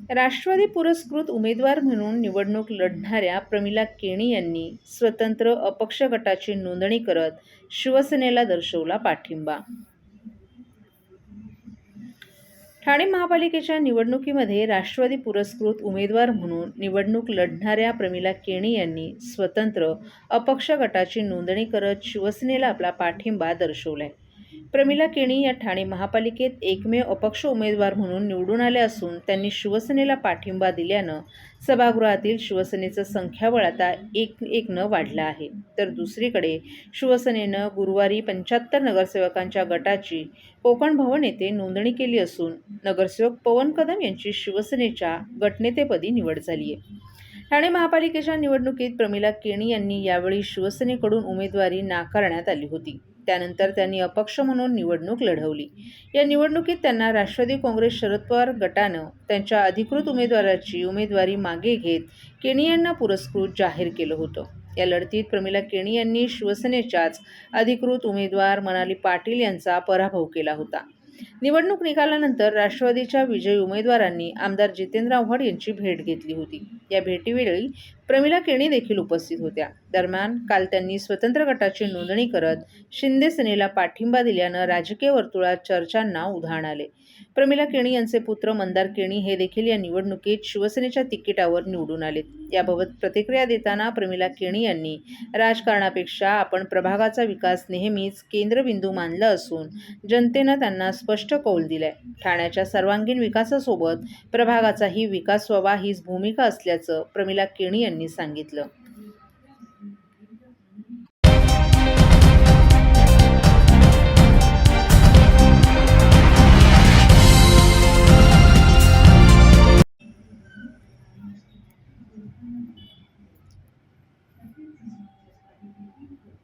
राष्ट्रवादी पुरस्कृत उमेदवार म्हणून निवडणूक लढणाऱ्या प्रमिला केणी यांनी स्वतंत्र अपक्ष गटाची नोंदणी करत शिवसेनेला दर्शवला पाठिंबा. ठाणे महापालिकेच्या निवडणुकीमध्ये राष्ट्रवादी पुरस्कृत उमेदवार म्हणून निवडणूक लढणाऱ्या प्रमिला केणी यांनी स्वतंत्र अपक्ष गटाची नोंदणी करत शिवसेनेला आपला पाठिंबा दर्शवलाय. प्रमिला केणी या ठाणे महापालिकेत एकमेव अपक्ष उमेदवार म्हणून निवडून आल्या असून त्यांनी शिवसेनेला पाठिंबा दिल्यानं सभागृहातील शिवसेनेचं संख्याबळ आता एक वाढलं आहे. तर दुसरीकडे शिवसेनेनं गुरुवारी 75 नगरसेवकांच्या गटाची कोकण भवन येथे नोंदणी केली असून नगरसेवक पवन कदम यांची शिवसेनेच्या गटनेतेपदी निवड झाली आहे. ठाणे महापालिकेच्या निवडणुकीत प्रमिला केणी यांनी यावेळी शिवसेनेकडून उमेदवारी नाकारण्यात आली होती. त्यानंतर त्यांनी अपक्ष म्हणून निवडणूक लढवली. या निवडणुकीत त्यांना राष्ट्रवादी काँग्रेस शरद पवार गटानं त्यांच्या अधिकृत उमेदवाराची उमेदवारी मागे घेत केणी यांना पुरस्कृत जाहीर केलं होतं. या लढतीत प्रमिला केणी यांनी शिवसेनेच्याच अधिकृत उमेदवार मनाली पाटील यांचा पराभव केला होता. निवडणूक निकालानंतर राष्ट्रवादीच्या विजयी उमेदवारांनी आमदार जितेंद्र आव्हाड यांची भेट घेतली होती. या भेटीवेळी प्रमिला केणी देखील उपस्थित होत्या. दरम्यान काल त्यांनी स्वतंत्र गटाची नोंदणी करत शिंदे सेनेला पाठिंबा दिल्यानं राजकीय वर्तुळात चर्चांना उधाण आले. प्रमिला केणी यांचे पुत्र मंदार केणी हे देखील या निवडणुकीत शिवसेनेच्या तिकिटावर निवडून आलेत. याबाबत प्रतिक्रिया देताना प्रमिला केणी यांनी राजकारणापेक्षा आपण प्रभागाचा विकास नेहमीच केंद्रबिंदू मानला असून जनतेनं त्यांना स्पष्ट कौल दिलाय. ठाण्याच्या सर्वांगीण विकासासोबत प्रभागाचाही विकास व्हावा हीच भूमिका असल्याचं प्रमिला केणी यांनी सांगितलं.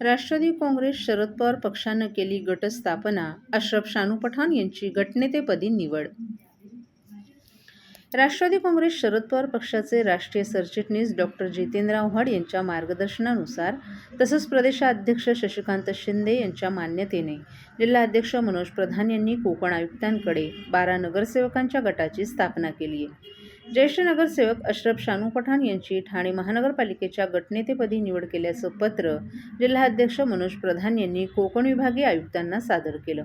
राष्ट्रवादी काँग्रेस शरद पवार पक्षानं केली गटस्थापना, अशरफ शानू पठाण यांची गटनेतेपदी निवड. राष्ट्रवादी काँग्रेस शरद पवार पक्षाचे राष्ट्रीय सरचिटणीस डॉ. जितेंद्र आव्हाड यांच्या मार्गदर्शनानुसार तसंच प्रदेशाध्यक्ष शशिकांत शिंदे यांच्या मान्यतेने जिल्हाध्यक्ष मनोज प्रधान यांनी कोकण आयुक्तांकडे 12 नगरसेवकांच्या गटाची स्थापना केली आहे. ज्येष्ठ नगरसेवक अशरफ शानू पठाण यांची ठाणे महानगरपालिकेच्या गटनेतेपदी निवड केल्याचं पत्र जिल्हाध्यक्ष मनोज प्रधान यांनी कोकण विभागीय आयुक्तांना सादर केलं.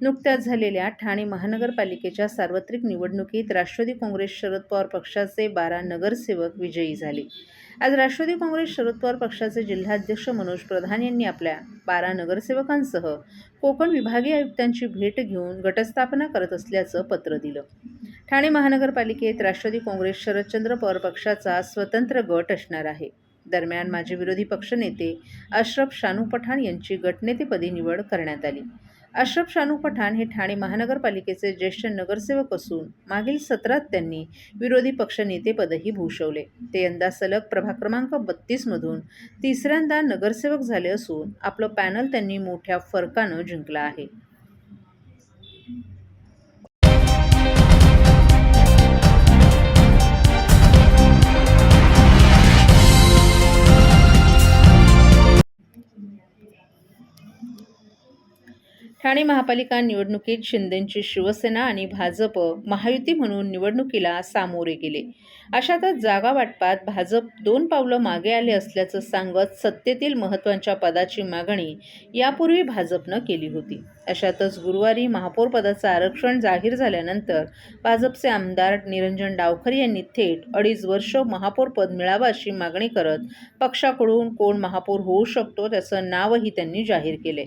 नुकत्याच झालेल्या ठाणे महानगरपालिकेच्या सार्वत्रिक निवडणुकीत राष्ट्रवादी काँग्रेस शरद पवार पक्षाचे 12 नगरसेवक विजयी झाले. आज राष्ट्रवादी काँग्रेस शरद पवार पक्षाचे जिल्हाध्यक्ष मनोज प्रधान यांनी आपल्या 12 नगरसेवकांसह कोकण विभागीय आयुक्तांची भेट घेऊन गटस्थापना करत असल्याचं पत्र दिलं. ठाणे महानगरपालिकेत राष्ट्रवादी काँग्रेस शरदचंद्र पवार पक्षाचा स्वतंत्र गट असणार आहे. दरम्यान माजी विरोधी पक्षनेते अशरफ शानू पठाण यांची गटनेतेपदी निवड करण्यात आली. अशरफ शानू पठाण हे ठाणे महानगरपालिकेचे ज्येष्ठ नगरसेवक असून मागील सत्रात त्यांनी विरोधी पक्षनेतेपदही भूषवले. ते यंदा सलग प्रभाग क्रमांक 32 मधून तिसऱ्यांदा नगरसेवक झाले असून आपलं पॅनल त्यांनी मोठ्या फरकानं जिंकलं आहे. ठाणे महापालिका निवडणुकीत शिंदेंची शिवसेना आणि भाजप महायुती म्हणून निवडणुकीला सामोरे गेले. अशातच जागा वाटपात भाजप 2 पावलं मागे आले असल्याचं सांगत सत्तेतील महत्त्वाच्या पदाची मागणी यापूर्वी भाजपनं केली होती. अशातच गुरुवारी महापौर पदाचं आरक्षण जाहीर झाल्यानंतर भाजपचे आमदार निरंजन डावखर यांनी थेट 2.5 वर्ष महापौर पद मिळावं अशी मागणी करत पक्षाकडून कोण महापौर होऊ शकतो त्याचं नावही त्यांनी जाहीर केले.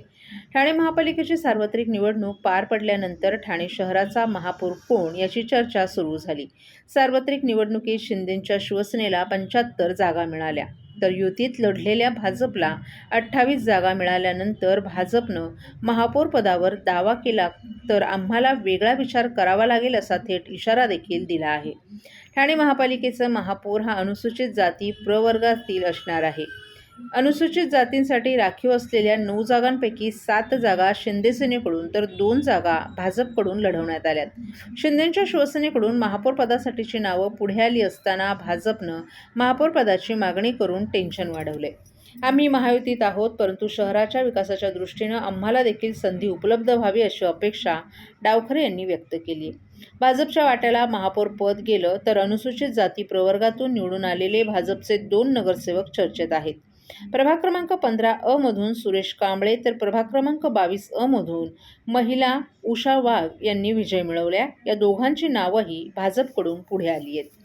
ठाणे महापालिकेची सार्वत्रिक निवडणूक पार पडल्यानंतर ठाणे शहराचा महापौर कोण याची चर्चा सुरू झाली. सार्वत्रिक निवडणुकीत शिंदेंच्या शिवसेनेला 75 जागा मिळाल्या तर युतीत लढलेल्या भाजपला 28 जागा मिळाल्यानंतर भाजपनं महापौर पदावर दावा केला तर आम्हाला वेगळा विचार करावा लागेल असा थेट इशारा देखील दिला आहे. ठाणे महापालिकेचा महापौर हा अनुसूचित जाती प्रवर्गातील असणार आहे. अनुसूचित जातींसाठी राखीव असलेल्या 9 जागांपैकी 7 जागा शिंदे सेनेकडून तर 2 जागा भाजपकडून लढवण्यात आल्यात. शिंदेंच्या शिवसेनेकडून महापौर पदासाठीची नावं पुढे आली असताना भाजपनं महापौर पदाची मागणी करून टेन्शन वाढवले. आम्ही महायुतीत आहोत, परंतु शहराच्या विकासाच्या दृष्टीनं आम्हाला देखील संधी उपलब्ध व्हावी अशी अपेक्षा डावखरे यांनी व्यक्त केली. भाजपच्या वाट्याला महापौर पद गेलं तर अनुसूचित जाती प्रवर्गातून निवडून आलेले भाजपचे 2 नगरसेवक चर्चेत आहेत. प्रभाग क्रमांक 15 मधून सुरेश कांबळे तर प्रभाग क्रमांक 22 मधून महिला उषा वाघ यांनी विजय मिळवल्या. या दोघांची नावंही भाजपकडून पुढे आली आहेत.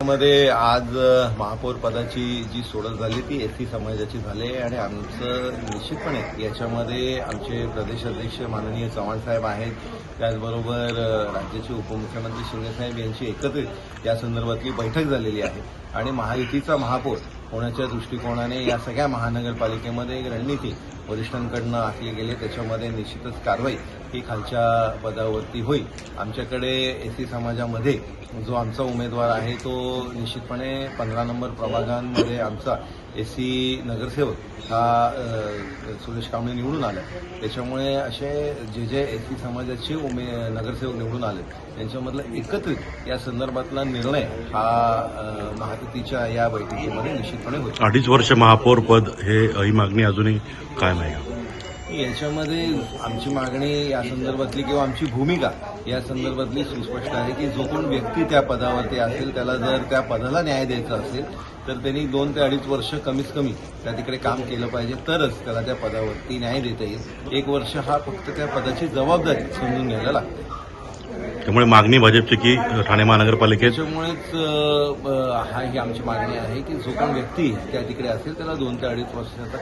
मध्ये आज महापौर पदाची जी सोडत झाली ती एससी समाजाची झाली आणि आमचं निश्चितपणे याच्यामध्ये आमचे प्रदेशाध्यक्ष माननीय चव्हाण साहेब आहेत, त्याचबरोबर राज्याचे उपमुख्यमंत्री शिंदेसाहेब यांची एकत्रित या संदर्भातली बैठक झालेली आहे आणि महायुतीचा महापौर होण्याच्या दृष्टिकोनाने या सगळ्या महानगरपालिकेमध्ये एक रणनीती वरिष्ठांकडनं आखली गेली. त्याच्यामध्ये निश्चितच कारवाई ही खालच्या पदावरती होईल. आमच्याकडे एससी समाजामध्ये जो आमचा उमेदवार आहे तो निश्चितपणे 15 नंबर प्रभागांमध्ये आमचा एससी नगरसेवक हा सुरेश कांबळे निवडून आला. त्याच्यामुळे असे जे एससी समाजाचे नगरसेवक निवडून आले त्यांच्यामधला एकत्रित या संदर्भातला निर्णय हा महायुतीच्या या बैठकीमध्ये निश्चितपणे होतो. 2.5 वर्ष महापौर पद ही मागणी अजूनही कायम आहे. याच्यामध्ये आमची मागणी या संदर्भातली किंवा आमची भूमिका या संदर्भातली सुस्पष्ट आहे की जो कोण व्यक्ती त्या पदावरती असेल त्याला जर त्या पदाला न्याय द्यायचा असेल तर त्यांनी 2 ते 2.5 वर्ष कमीत कमी त्या तिकडे काम केलं पाहिजे, तरच त्याला त्या पदावरती न्याय देता येईल. 1 वर्ष हा फक्त त्या पदाची जबाबदारी समजून घ्यायला लागते. त्यामुळे मागणी भाजपची की ठाणे महानगरपालिकेत त्याच्यामुळेच ही आमची मागणी आहे की जो कोण व्यक्ती त्या तिकडे असेल त्याला 2 ते 2.5 वर्षाचा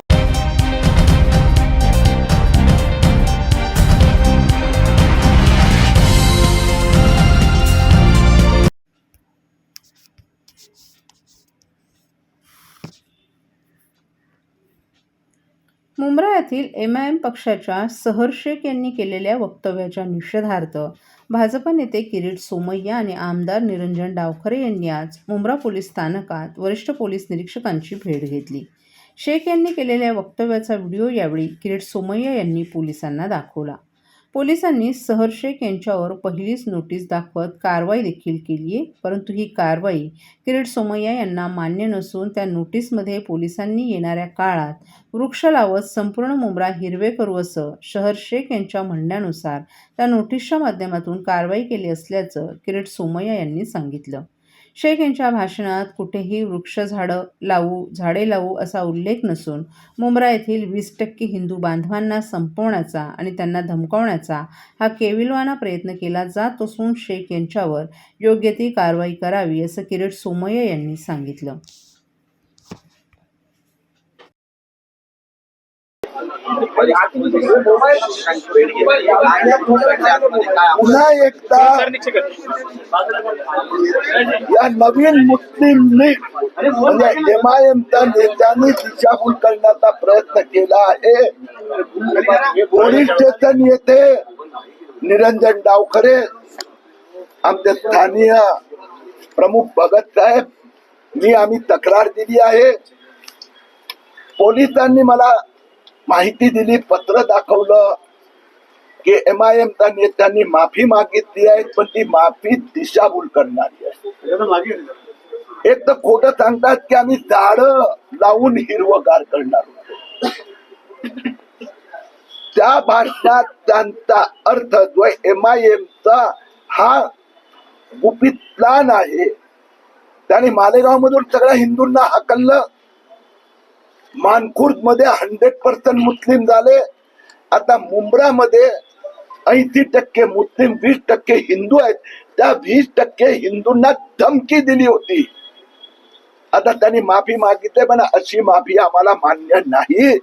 मुंब्रा येथील MIM पक्षाच्या सहर शेख यांनी केलेल्या वक्तव्याच्या निषेधार्थ भाजप नेते किरीट सोमय्या आणि आमदार निरंजन डावखरे यांनी आज मुंब्रा पोलीस स्थानकात वरिष्ठ पोलीस निरीक्षकांची भेट घेतली. शेख यांनी केलेल्या वक्तव्याचा व्हिडिओ यावेळी किरीट सोमय्या यांनी पोलिसांना दाखवला. पोलिसांनी सहर शेख यांच्यावर पहिलीच नोटीस दाखवत कारवाई देखील केली आहे, परंतु ही कारवाई किरीट सोमय्या यांना मान्य नसून त्या नोटीसमध्ये पोलिसांनी येणाऱ्या काळात वृक्ष लावत संपूर्ण मुंब्रा हिरवे करू असं शहर शेख यांच्या म्हणण्यानुसार त्या नोटीसच्या माध्यमातून कारवाई केली असल्याचं किरीट सोमय्या यांनी सांगितलं. शेख यांच्या भाषणात कुठेही झाडे लावू असा उल्लेख नसून मुंब्रा येथील 20% हिंदू बांधवांना संपवण्याचा आणि त्यांना धमकावण्याचा हा केविलवाना प्रयत्न केला जात असून शेख यांच्यावर योग्य ती कारवाई करावी असं किरीट सोमय्या यांनी सांगितलं. पुन्हा एकदा या नवीन मुस्लिम लीग म्हणजे MIMच्या नेत्यांनी दिशाभूल करण्याचा प्रयत्न केला आहे. पोलीस स्टेशन येथे निरंजन डावखरे आमचे स्थानीय प्रमुख भगत साहेब आम्ही तक्रार दिली आहे. पोलिसांनी मला माहिती दिली, पत्र दाखवलं की MIMच्या नेत्यांनी माफी मागितली आहे, पण ती माफी दिशाभूल करणारी आहे. एक तर खोटं सांगतात की आम्ही झाडं लावून हिरवगार करणार होतो. त्या भाषणात त्यांचा अर्थ जो MIMचा हा गुपित प्लान आहे, त्याने मालेगाव मधून सगळ्या हिंदूंना हाकललं. मानखुर्द मध्ये 100% मुस्लिम झाले. आता मुंब्रा मध्ये 80% मुस्लिम, 20% हिंदू आहेत. त्या 20% हिंदूंना धमकी दिली होती. आता त्यांनी माफी मागितली, पण अशी माफी आम्हाला मान्य नाही.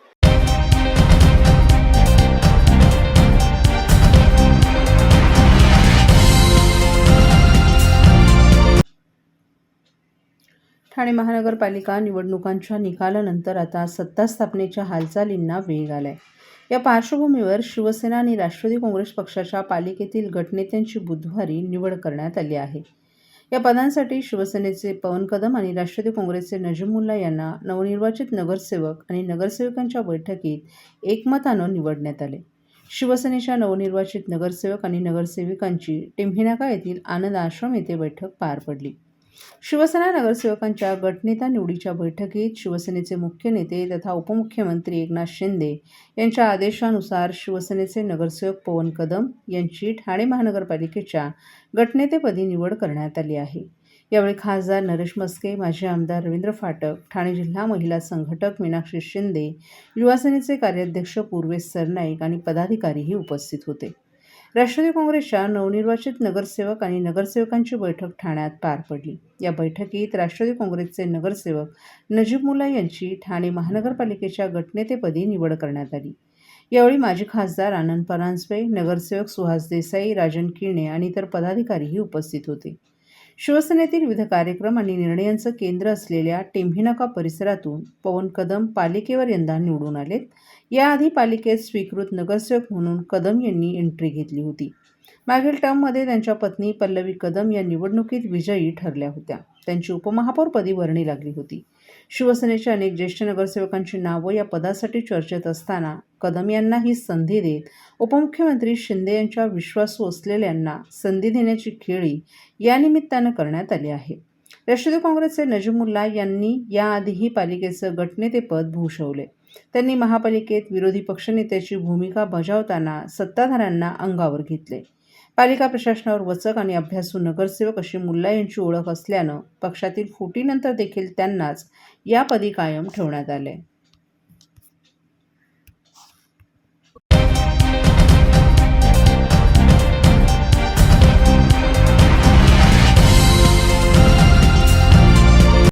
ठाणे महानगरपालिका निवडणुकांच्या निकालानंतर आता सत्ता स्थापनेच्या हालचालींना वेग आलाय. या पार्श्वभूमीवर शिवसेना आणि राष्ट्रवादी काँग्रेस पक्षाच्या पालिकेतील गटनेत्यांची बुधवारी निवड करण्यात आली आहे. या पदांसाठी शिवसेनेचे पवन कदम आणि राष्ट्रवादी काँग्रेसचे नजीमुल्ला यांना नवनिर्वाचित नगरसेवक आणि नगरसेविकांच्या बैठकीत एकमतानं निवडण्यात आले. शिवसेनेच्या नवनिर्वाचित नगरसेवक आणि नगरसेविकांची टिंभिनाका येथील आनंद आश्रम येथे बैठक पार पडली. शिवसेना नगरसेवकांच्या गटनेता निवडीच्या बैठकीत शिवसेनेचे मुख्य नेते तथा उपमुख्यमंत्री एकनाथ शिंदे यांच्या आदेशानुसार शिवसेनेचे नगरसेवक पवन कदम यांची ठाणे महानगरपालिकेच्या गटनेतेपदी निवड करण्यात आली आहे. यावेळी खासदार नरेश मस्के, माजी आमदार रवींद्र फाटक, ठाणे जिल्हा महिला संघटक मीनाक्षी शिंदे, युवासेनेचे कार्याध्यक्ष पूर्वेश सरनाईक आणि पदाधिकारीही उपस्थित होते. राष्ट्रवादी काँग्रेसच्या नवनिर्वाचित नगरसेवक आणि नगरसेवकांची बैठक ठाण्यात पार पडली. या बैठकीत राष्ट्रवादी काँग्रेसचे नगरसेवक नजीब मुल्ला यांची ठाणे महानगरपालिकेच्या गटनेतेपदी निवड करण्यात आली. यावेळी माजी खासदार आनंद परांजपे, नगरसेवक सुहास देसाई, राजन किरणे आणि इतर पदाधिकारीही उपस्थित होते. शिवसेनेतील विविध कार्यक्रम आणि निर्णयांचं केंद्र असलेल्या टेंभीनाका परिसरातून पवन कदम पालिकेवर यंदा निवडून आलेत. याआधी पालिकेत स्वीकृत नगरसेवक म्हणून कदम यांनी एंट्री घेतली होती. मागील टर्ममध्ये त्यांच्या पत्नी पल्लवी कदम या निवडणुकीत विजयी ठरल्या होत्या. त्यांची उपमहापौरपदी वर्णी लागली होती. शिवसेनेच्या अनेक ज्येष्ठ नगरसेवकांची नावं या पदासाठी चर्चेत असताना कदम यांना ही संधी देत उपमुख्यमंत्री शिंदे यांच्या विश्वासू असलेल्यांना संधी देण्याची खेळी या निमित्तानं करण्यात आली आहे. राष्ट्रवादी काँग्रेसचे नजीब मुल्ला यांनी याआधीही पालिकेचं गटनेतेपद भूषवले. त्यांनी महापालिकेत विरोधी पक्षनेत्याची भूमिका बजावताना सत्ताधाऱ्यांना अंगावर घेतले. पालिका प्रशासनावर वचक आणि अभ्यासू नगरसेवक अशी मुल्ला यांची ओळख असल्यानं पक्षातील फुटीनंतर देखील त्यांनाच या पदी कायम ठेवण्यात आले.